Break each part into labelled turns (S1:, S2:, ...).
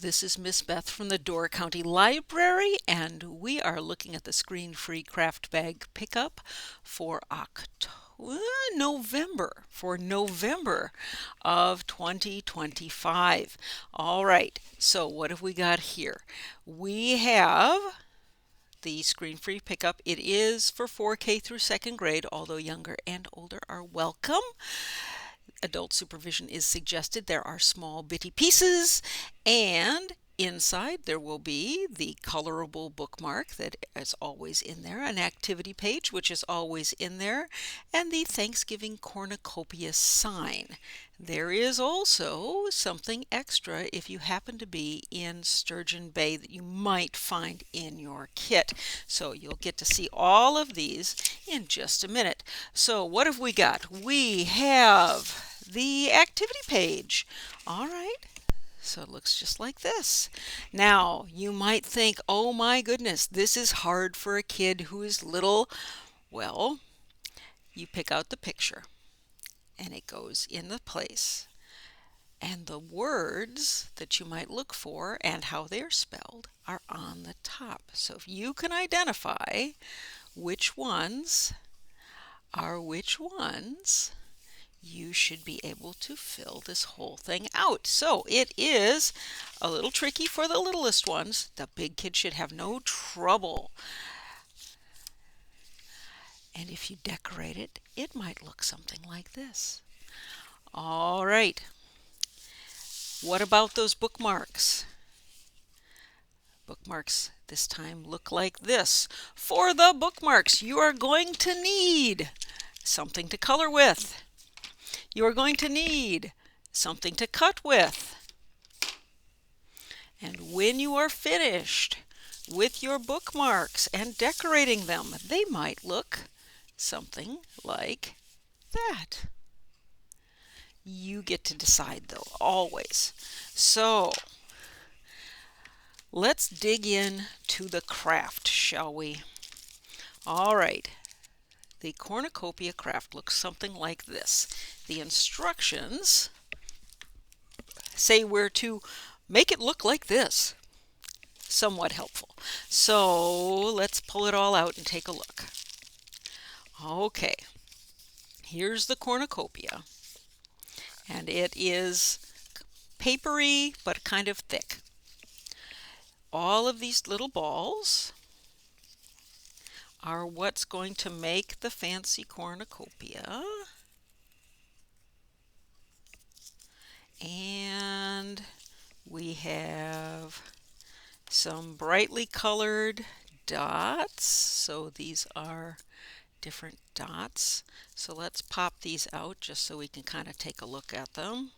S1: This is Miss Beth from the Door County Library, and we are looking at the screen-free craft bag pickup for November of 2025. All right, so what have we got here? We have the screen-free pickup. It is for 4K through second grade, although younger and older are welcome. Adult supervision is suggested. There are small bitty pieces, and inside there will be the colorable bookmark that is always in there, an activity page which is always in there, and the Thanksgiving Cornucopia sign. There is also something extra if you happen to be in Sturgeon Bay that you might find in your kit. So you'll get to see all of these in just a minute. So what have we got? We have the activity page. All right. So it looks just like this. Now, you might think, oh my goodness, this is hard for a kid who is little. Well, you pick out the picture and it goes in the place. And the words that you might look for and how they're spelled are on the top. So if you can identify which ones are which ones, you should be able to fill this whole thing out. So it is a little tricky for the littlest ones. The big kids should have no trouble. And if you decorate it, it might look something like this. All right. What about those bookmarks? Bookmarks this time look like this. For the bookmarks, you are going to need something to color with. You are going to need something to cut with. And when you are finished with your bookmarks and decorating them, they might look something like that. You get to decide though, always. So let's dig in to the craft, shall we? All right. The cornucopia craft looks something like this. The instructions say we're to make it look like this. Somewhat helpful. So let's pull it all out and take a look. Okay, here's the cornucopia. And it is papery but kind of thick. All of these little balls are what's going to make the fancy cornucopia. And we have some brightly colored dots. So these are different dots. So let's pop these out just so we can kind of take a look at them.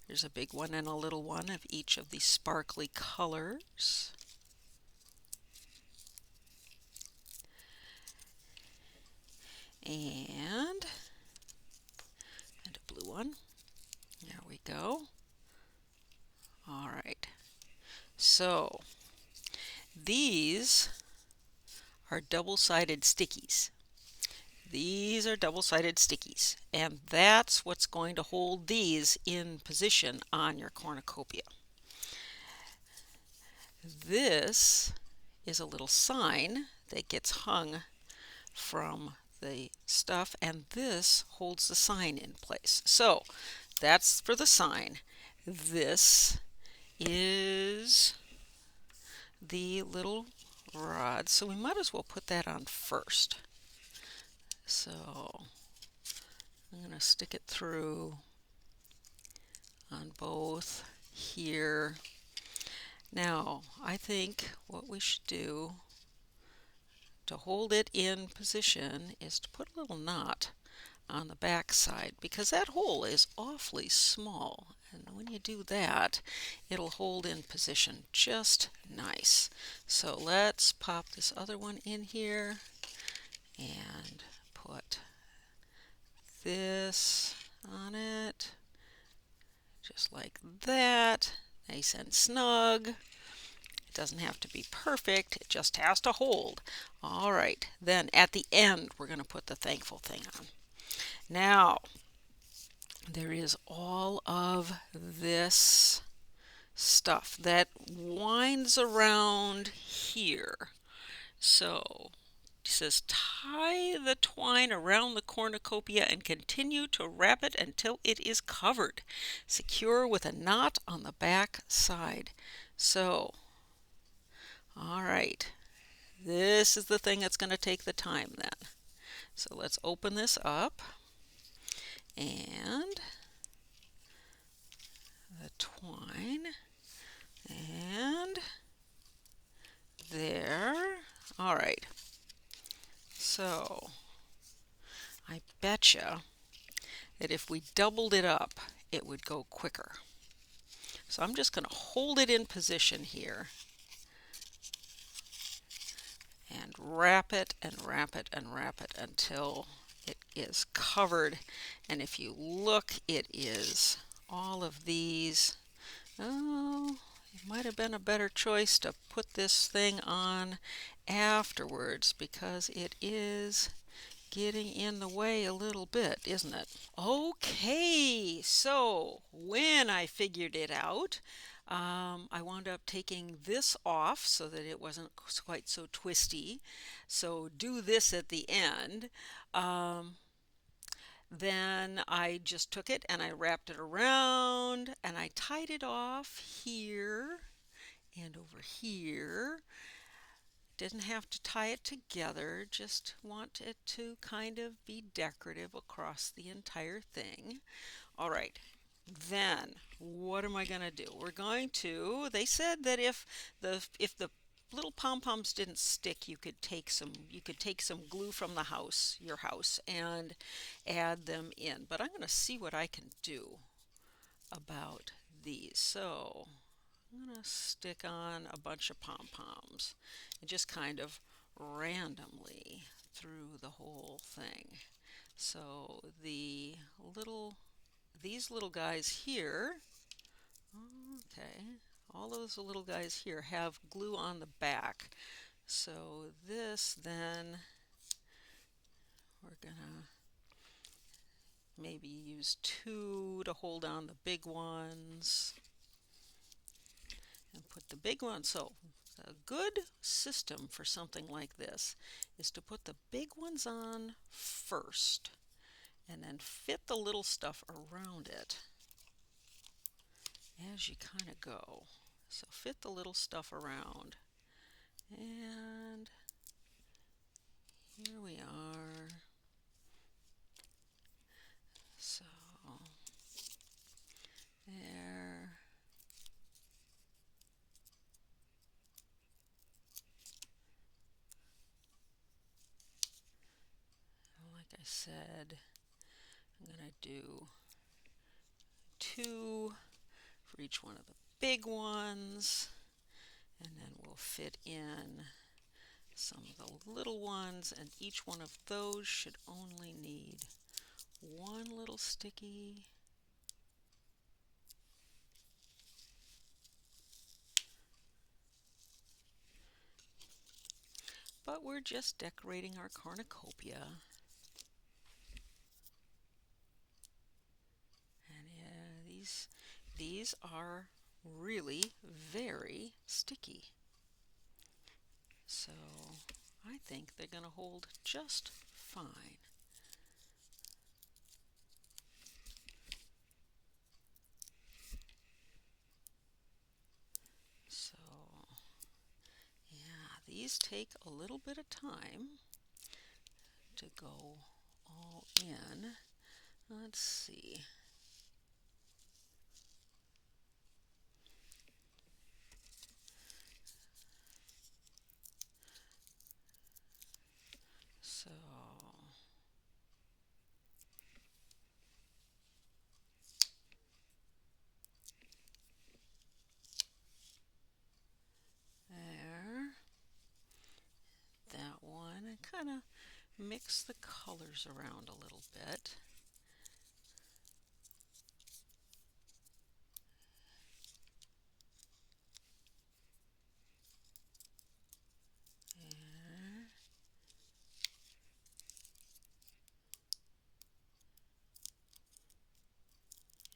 S1: There's a big one and a little one of each of these sparkly colors. And a blue one. There we go. All right. So these are double-sided stickies. These are double-sided stickies, and that's what's going to hold these in position on your cornucopia. This is a little sign that gets hung from the stuff, and this holds the sign in place. So that's for the sign. This is the little rod, so we might as well put that on first. So I'm going to stick it through on both here. Now I think what we should do to hold it in position is to put a little knot on the back side, because that hole is awfully small, and when you do that it'll hold in position just nice. So let's pop this other one in here and put this on it just like that, nice and snug. It doesn't have to be perfect, it just has to hold. All right, then at the end we're going to put the thankful thing on. Now there is all of this stuff that winds around here. So it says tie the twine around the cornucopia and continue to wrap it until it is covered. Secure with a knot on the back side. So, all right, this is the thing that's going to take the time then. So let's open this up and the twine and there. All right, so I betcha that if we doubled it up, it would go quicker. So I'm just going to hold it in position here and wrap it and wrap it and wrap it until it is covered. And if you look, it is all of these. Oh, it might have been a better choice to put this thing on afterwards because it is getting in the way a little bit, isn't it? Okay, so when I figured it out, I wound up taking this off so that it wasn't quite so twisty. So do this at the end. Then I just took it and I wrapped it around and I tied it off here and over here. Didn't have to tie it together, just want it to kind of be decorative across the entire thing. All right, then what am I going to do? We're going to, they said that if the little pom-poms didn't stick, you could take some glue from the house, your house, and add them in. But I'm going to see what I can do about these. So I'm going to stick on a bunch of pom-poms and just kind of randomly through the whole thing. So these little guys here, okay, all those little guys here have glue on the back. So this then, we're gonna maybe use two to hold on the big ones and put the big ones. So a good system for something like this is to put the big ones on first and then fit the little stuff around it as you kind of go. So fit the little stuff around. And here we are. So there. Like I said, I'm going to do two for each one of the big ones, and then we'll fit in some of the little ones, and each one of those should only need one little sticky. But we're just decorating our cornucopia. And yeah, these are really very sticky. So I think they're going to hold just fine. So yeah, these take a little bit of time to go all in. Let's see. So there, that one, and kind of mix the colors around a little bit.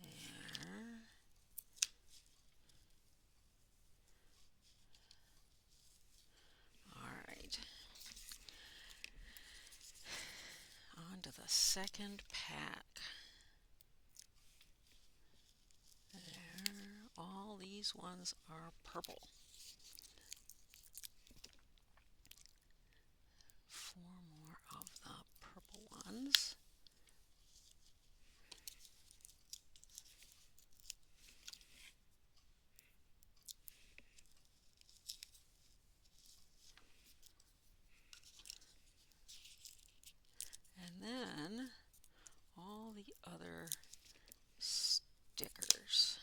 S1: There. second pack. There, all these ones are purple. 4 more of the purple ones. And then all the other stickers.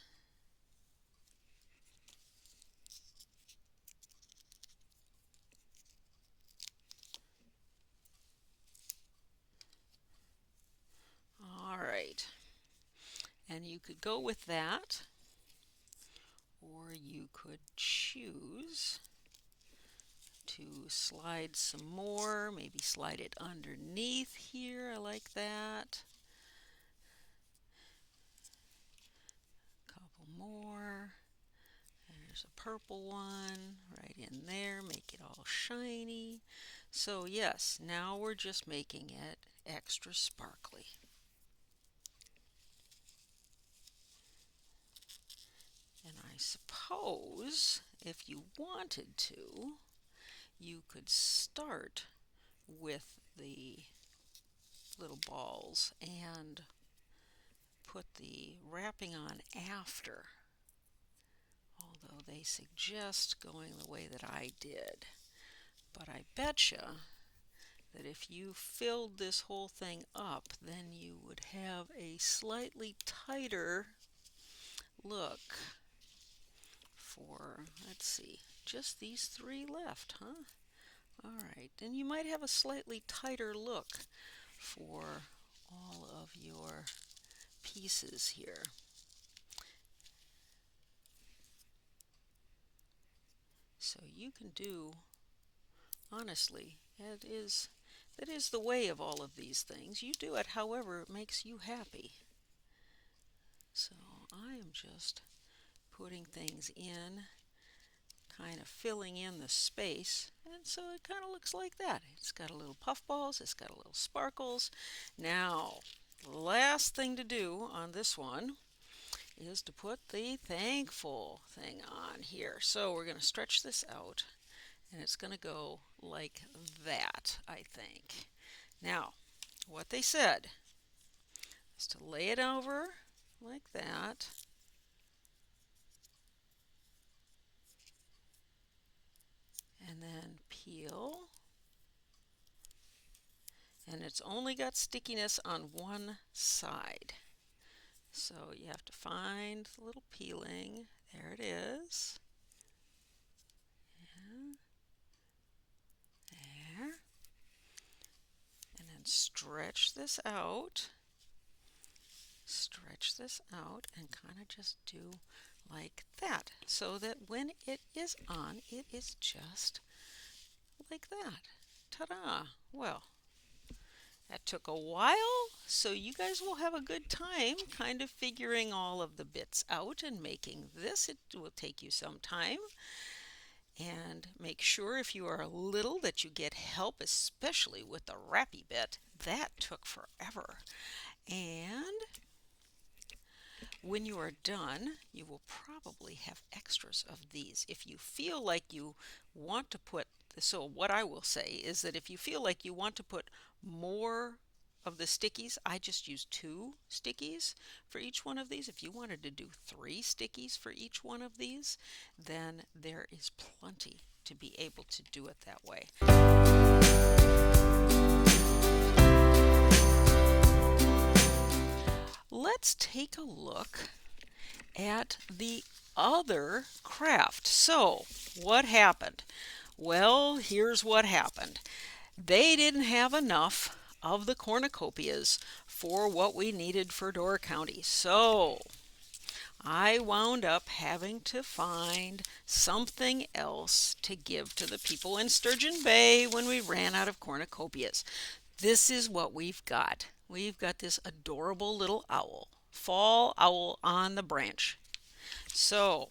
S1: All right. And you could go with that, or you could choose to slide some more, maybe slide it underneath here. I like that. Couple more. There's a purple one right in there, make it all shiny. So yes, now we're just making it extra sparkly. And I suppose if you wanted to, you could start with the little balls and put the wrapping on after, although they suggest going the way that I did. But I betcha that if you filled this whole thing up, then you would have a slightly tighter look for, let's see, just these 3 left, huh? All right, then you might have a slightly tighter look for all of your pieces here. So you can do, honestly, that is the way of all of these things. You do it however it makes you happy. So I am just putting things in, kind of filling in the space, and so it kind of looks like that. It's got a little puffballs, it's got a little sparkles. Now, the last thing to do on this one is to put the thankful thing on here. So we're going to stretch this out, and it's going to go like that, I think. Now, what they said is to lay it over like that, and then peel. And it's only got stickiness on one side. So you have to find the little peeling. There it is. Yeah. There. And then stretch this out. Stretch this out and kind of just do like that, so that when it is on, it is just like that. Ta-da! Well, that took a while, so you guys will have a good time kind of figuring all of the bits out and making this. It will take you some time. And make sure if you are little that you get help, especially with the wrappy bit. That took forever. And when you are done, you will probably have extras of these. If you feel like you want to put, so what I will say is that if you feel like you want to put more of the stickies, I just use 2 stickies for each one of these. If you wanted to do 3 stickies for each one of these, then there is plenty to be able to do it that way. Let's take a look at the other craft. So, what happened? Well, here's what happened. They didn't have enough of the cornucopias for what we needed for Door County. So, I wound up having to find something else to give to the people in Sturgeon Bay when we ran out of cornucopias. This is what we've got. We've got this adorable little owl, fall owl on the branch. So,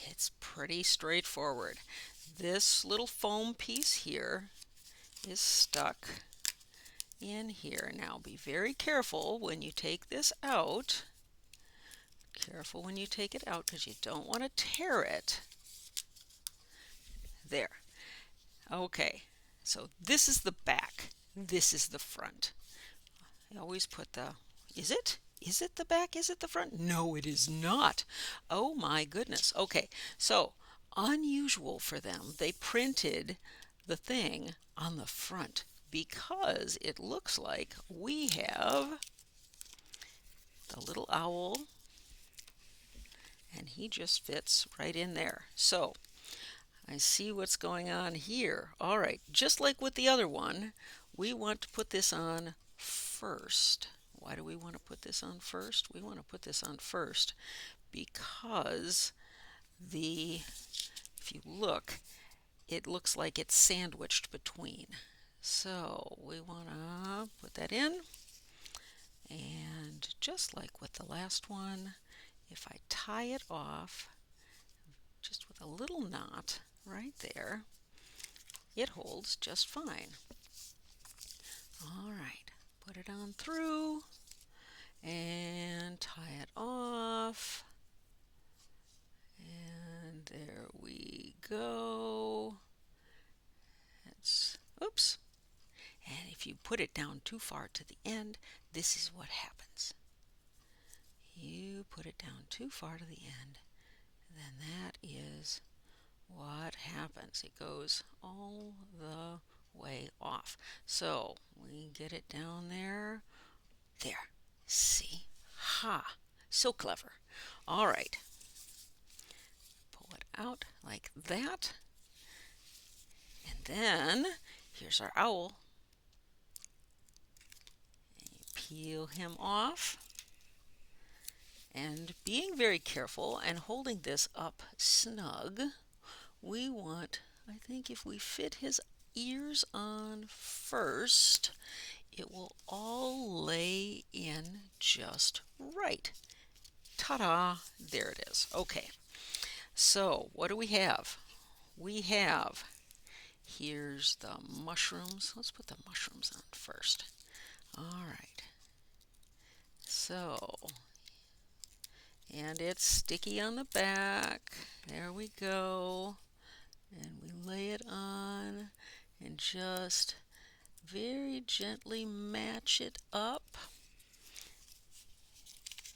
S1: it's pretty straightforward. This little foam piece here is stuck in here. Now be very careful when you take this out. Careful when you take it out because you don't want to tear it. There. Okay, so this is the back. This is the front. I always put the, is it? Is it the back? Is it the front? No, it is not. Oh my goodness. Okay, so unusual for them. They printed the thing on the front because it looks like we have the little owl and he just fits right in there. So I see what's going on here. All right, just like with the other one, we want to put this on first. Why do we want to put this on first? We want to put this on first because if you look, it looks like it's sandwiched between. So we want to put that in. And just like with the last one, if I tie it off just with a little knot right there, it holds just fine. All right, put it on through and tie it off. And there we go. Oops. And if you put it down too far to the end, this is what happens. You put it down too far to the end, then that is what happens. It goes all the way off. So we get it down there. There. See? Ha! So clever. All right. Pull it out like that. And then here's our owl. And you peel him off. And being very careful and holding this up snug, we want, I think if we fit his ears on first, it will all lay in just right. Ta-da! There it is. Okay, so what do we have? We have, here's the mushrooms. Let's put the mushrooms on first. All right. So, and it's sticky on the back. There we go. And we lay it on and just very gently match it up.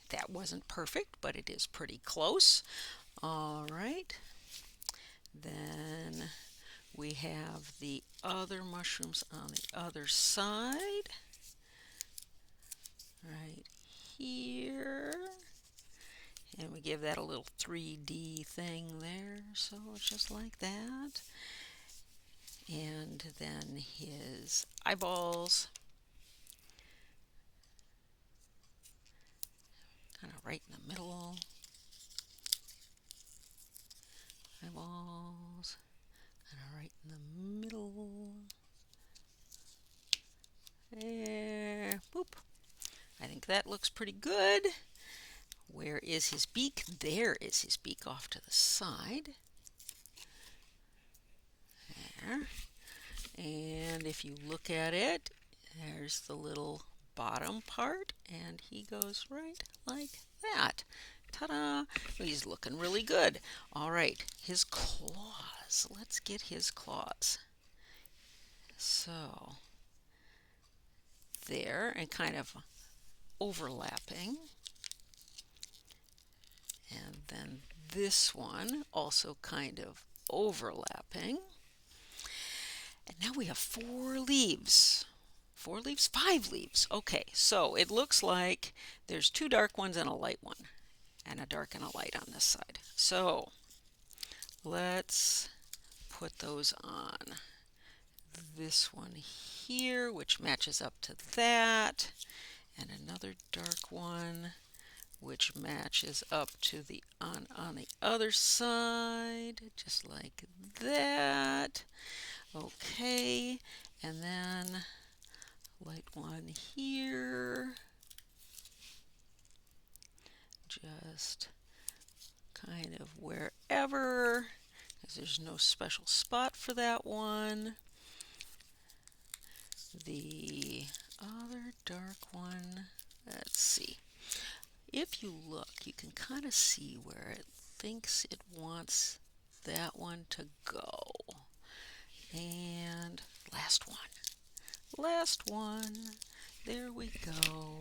S1: That wasn't perfect, but it is pretty close. All right. Then we have the other mushrooms on the other side. Right here. And we give that a little 3D thing there, so just like that. And then his eyeballs, kind of right in the middle. Eyeballs, kind of right in the middle. There, boop. I think that looks pretty good. Where is his beak? There is his beak off to the side. There. And if you look at it, there's the little bottom part, and he goes right like that. Ta-da! He's looking really good. All right, his claws. Let's get his claws. So, there, and kind of overlapping. And then this one also kind of overlapping. And now we have 4 leaves. 4 leaves? 5 leaves. Okay, so it looks like there's 2 dark ones and a light one. And a dark and a light on this side. So let's put those on. This one here, which matches up to that. And another dark one, which matches up to the on the other side, just like that. Okay, and then light one here, just kind of wherever, because there's no special spot for that one. The other dark one. Let's see. If you look, you can kind of see where it thinks it wants that one to go. And last one. Last one. There we go.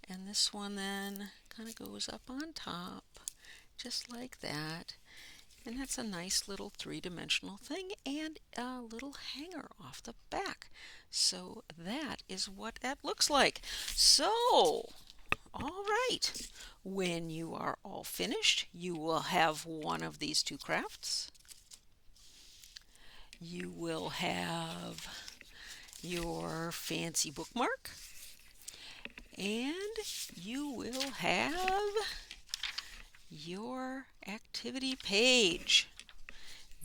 S1: And this one then kind of goes up on top, just like that. And that's a nice little three-dimensional thing and a little hanger off the back. So that is what that looks like. So, all right. When you are all finished, you will have one of these two crafts. You will have your fancy bookmark, and you will have your activity page.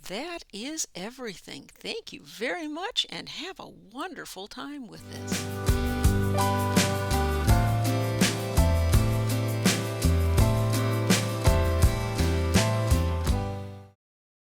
S1: That is everything. Thank you very much and have a wonderful time with this.